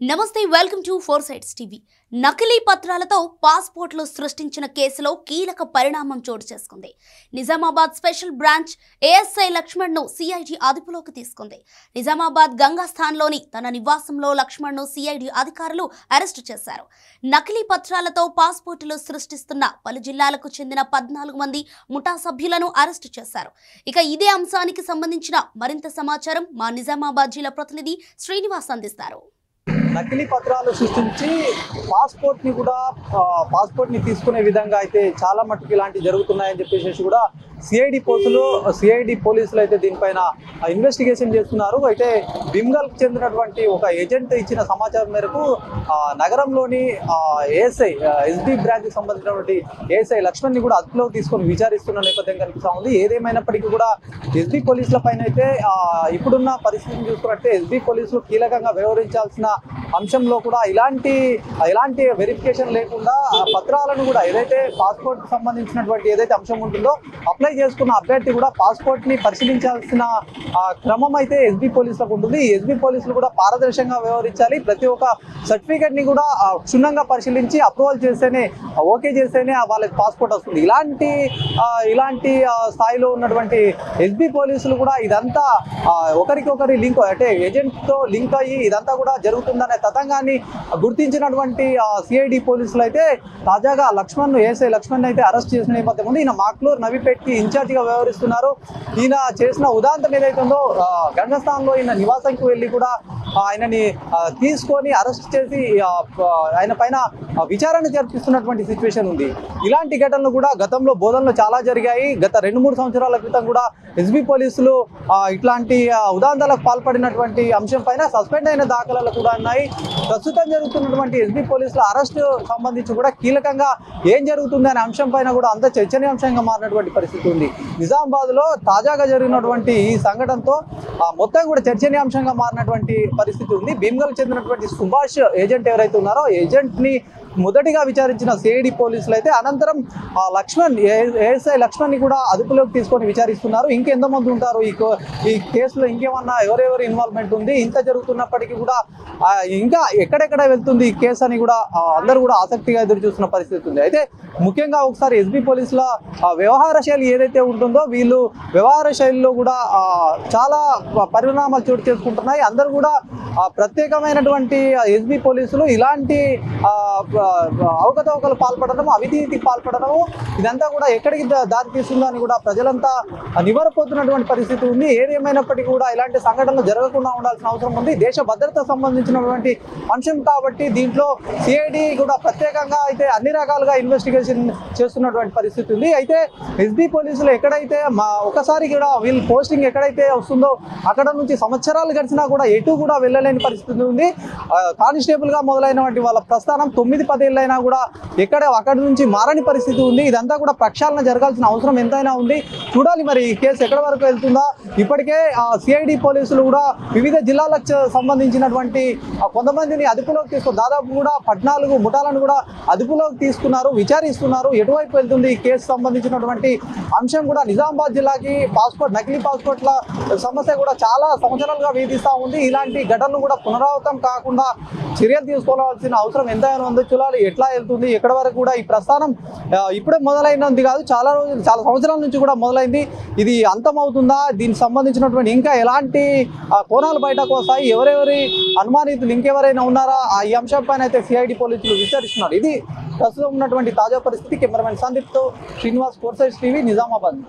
నమస్తే welcome to four sides TV. నకిలీ పత్రాలతో పాస్పోర్ట్లు సృష్టించిన కేసులో కీలక పరిణామం చోటు చేసుకుంది. నిజామాబాద్ స్పెషల్ బ్రాంచ్ ఏఎస్ఐ లక్ష్మణ్ను సిఐడి అదుపులోకి తీసుకుంది. నిజామాబాద్ గంగాస్థాన్లోని తన నివాసంలో లక్ష్మణ్ను సిఐడి అధికారులు అరెస్టు చేశారు. నకిలీ పత్రాలతో పాస్పోర్టులు సృష్టిస్తున్న పలు జిల్లాలకు చెందిన 14 మంది ముఠా సభ్యులను అరెస్టు చేశారు. ఇక ఇదే అంశానికి సంబంధించిన మరింత సమాచారం మా నిజామాబాద్ జిల్లా ప్రతినిధి శ్రీనివాస్ అందిస్తారు. నకిలీ పత్రాలు సృష్టించి పాస్పోర్ట్ ని తీసుకునే విధంగా అయితే చాలా మట్టుకు ఇలాంటివి జరుగుతున్నాయని చెప్పేసి కూడా సిఐడి పోలీసులు అయితే దీనిపైన ఇన్వెస్టిగేషన్ చేస్తున్నారు. అయితే బిమ్గల్కి చెందినటువంటి ఒక ఏజెంట్ ఇచ్చిన సమాచారం మేరకు నగరంలోని ఎస్బీ బ్రాంచ్ కి సంబంధించినటువంటి ఏఎస్ఐ లక్ష్మణ్ ని కూడా అదుపులోకి తీసుకొని విచారిస్తున్న నేపథ్యం కనిపిస్తా ఉంది. ఏదేమైనప్పటికీ కూడా ఎస్బీ పోలీసుల పైన అయితే ఇప్పుడున్న పరిస్థితిని చూసుకున్నట్టే ఎస్బీ పోలీసులు కీలకంగా వ్యవహరించాల్సిన అంశంలో కూడా ఎలాంటి వెరిఫికేషన్ లేకుండా పత్రాలను కూడా ఏదైతే పాస్పోర్ట్ సంబంధించినటువంటి ఏదైతే అంశం ఉంటుందో అప్లై చేసుకున్న అభ్యర్థి కూడా పాస్పోర్ట్ ని పరిశీలించాల్సిన క్రమం అయితే ఎస్బీ పోలీసులకు ఉంటుంది. ఎస్బీ పోలీసులు కూడా పారదర్శకంగా వ్యవహరించాలి. ప్రతి ఒక్క సర్టిఫికేట్ ని కూడా క్షుణ్ణంగా పరిశీలించి అప్రూవల్ చేస్తేనే ఓకే చేస్తేనే వాళ్ళకి పాస్పోర్ట్ వస్తుంది. ఇలాంటి స్థాయిలో ఉన్నటువంటి ఎస్బీ పోలీసులు కూడా ఇదంతా ఒకరికొకరి లింక్ అంటే ఏజెంట్ తో లింక్ అయ్యి ఇదంతా కూడా జరుగుతుందనే తతంగాన్ని గుర్తించినటువంటి సిఐడి పోలీసులు అయితే తాజాగా ఏఎస్ఐ లక్ష్మణ్ అయితే అరెస్ట్ చేసిన నేపథ్యం ఉంది. ఈయన మాక్లూర్ నవీపేట్కి ఇన్ఛార్జిగా వ్యవహరిస్తున్నారు. ఈయన చేసిన ఉదాంతం ఏదైతే ఉందో గంగస్థాన్లో ఈయన నివాసానికి వెళ్ళి కూడా ఆయనని తీసుకొని అరెస్ట్ చేసి ఆయన పైన విచారణ జరిపిస్తున్నటువంటి సిచ్యువేషన్ ఉంది. ఇలాంటి ఘటనలు కూడా గతంలో బోధనలు చాలా జరిగాయి. గత 2-3 సంవత్సరాల క్రితం కూడా ఎస్బీ పోలీసులు ఇట్లాంటి ఉదాంతాలకు పాల్పడినటువంటి అంశం పైన సస్పెండ్ అయిన దాఖలాలు కూడా ఉన్నాయి. ప్రస్తుతం జరుగుతున్నటువంటి ఎస్బీ పోలీసుల అరెస్టు సంబంధించి కూడా కీలకంగా ఏం జరుగుతుంది అనే అంశం పైన కూడా అంత చర్చనీయాంశంగా మారినటువంటి పరిస్థితి ఉంది. నిజామాబాద్ లో తాజాగా జరిగినటువంటి ఈ సంఘటనతో మొత్తం కూడా చర్చనీయాంశంగా మారినటువంటి పరిస్థితి ఉంది. భీమ్గల్ చెందినటువంటి సుభాష్ ఏజెంట్ ఎవరైతే ఉన్నారో ఏజెంట్ ని మొదటిగా విచారించిన సిఐడి పోలీసులు అయితే అనంతరం ఏఎస్ఐ లక్ష్మణ్ ని కూడా అదుపులోకి తీసుకొని విచారిస్తున్నారు. ఇంకెంతమంది ఉంటారు ఈ కేసులో, ఇంకేమన్నా ఎవరెవరు ఇన్వాల్వ్మెంట్ ఉంది, ఇంత జరుగుతున్నప్పటికీ కూడా ఇంకా ఎక్కడెక్కడ వెళ్తుంది ఈ కేసు అని కూడా అందరూ కూడా ఆసక్తిగా ఎదురు చూస్తున్న పరిస్థితి ఉంది. అయితే ముఖ్యంగా ఒకసారి ఎస్బీ పోలీసుల వ్యవహార శైలి ఏదైతే ఉంటుందో వీళ్ళు వ్యవహార శైలిలో కూడా చాలా పరిణామాలు చోటు చేసుకుంటున్నాయి. అందరూ కూడా ప్రత్యేకమైనటువంటి ఎస్బీ పోలీసులు ఇలాంటి అవకతవకలు పాల్పడడం, అవినీతికి పాల్పడడం ఇదంతా కూడా ఎక్కడికి దారి తీస్తుందో అని కూడా ప్రజలంతా నివరపోతున్నటువంటి పరిస్థితి ఉంది. ఏదేమైనప్పటికీ కూడా ఇలాంటి సంఘటనలు జరగకుండా ఉండాల్సిన అవసరం ఉంది. దేశ భద్రత సంబంధించినటువంటి అంశం కాబట్టి దీంట్లో సిఐడి కూడా ప్రత్యేకంగా అయితే అన్ని రకాలుగా ఇన్వెస్టిగేషన్ చేస్తున్నటువంటి పరిస్థితి ఉంది. అయితే ఎస్బీ పోలీసులు ఎక్కడైతే ఒకసారి కూడా వీళ్ళు పోస్టింగ్ ఎక్కడైతే వస్తుందో అక్కడ నుంచి సంవత్సరాలు గడిచినా కూడా ఎటు కూడా వెళ్ళలేని పరిస్థితి ఉంది. కానిస్టేబుల్ గా మొదలైనటువంటి వాళ్ళ ప్రస్థానం 9-10 ఏళ్ళైనా కూడా అక్కడి నుంచి మారని పరిస్థితి ఉంది. ఇదంతా కూడా ప్రక్షాళన జరగాల్సిన అవసరం ఎంతైనా ఉంది. చూడాలి మరి ఈ కేసు ఎక్కడి వరకు వెళ్తుందా. ఇప్పటికే సిఐడి పోలీసులు కూడా వివిధ జిల్లాలకు సంబంధించినటువంటి కొంతమందిని అదుపులోకి దాదాపు కూడా 14 ముఠాలను కూడా అదుపులోకి తీసుకున్నారు, విచారిస్తున్నారు. ఎటువైపు వెళ్తుంది ఈ కేసు సంబంధించినటువంటి అంశం కూడా నిజామాబాద్ జిల్లాకి నకిలీ పాస్పోర్ట్ల సమస్య కూడా చాలా సంవత్సరాలుగా వేధిస్తూ ఉంది. ఇలాంటి ఘటనలు కూడా పునరావృతం కాకుండా చర్యలు తీసుకోవాల్సిన అవసరం ఎంతైనా ఉందో చూడాలి. ఎట్లా వెళ్తుంది, ఎక్కడి వరకు కూడా ఈ ప్రస్థానం ఇప్పుడే మొదలైనది కాదు, చాలా సంవత్సరాల నుంచి కూడా మొదలైంది. ఇది అంతమవుతుందా, దీనికి సంబంధించినటువంటి ఇంకా ఎలాంటి కోణాలు బయటకు వస్తాయి, ఎవరెవరి అనుమానితులు ఇంకెవరైనా ఉన్నారా ఈ అంశం పైన అయితే సిఐడి పోలీసులు విచారిస్తున్నారు. ఇది ప్రస్తుతం ఉన్నటువంటి తాజా పరిస్థితి. కెమెరామెన్ సందీప్తో Srinivas, four sides TV, Nizamabad.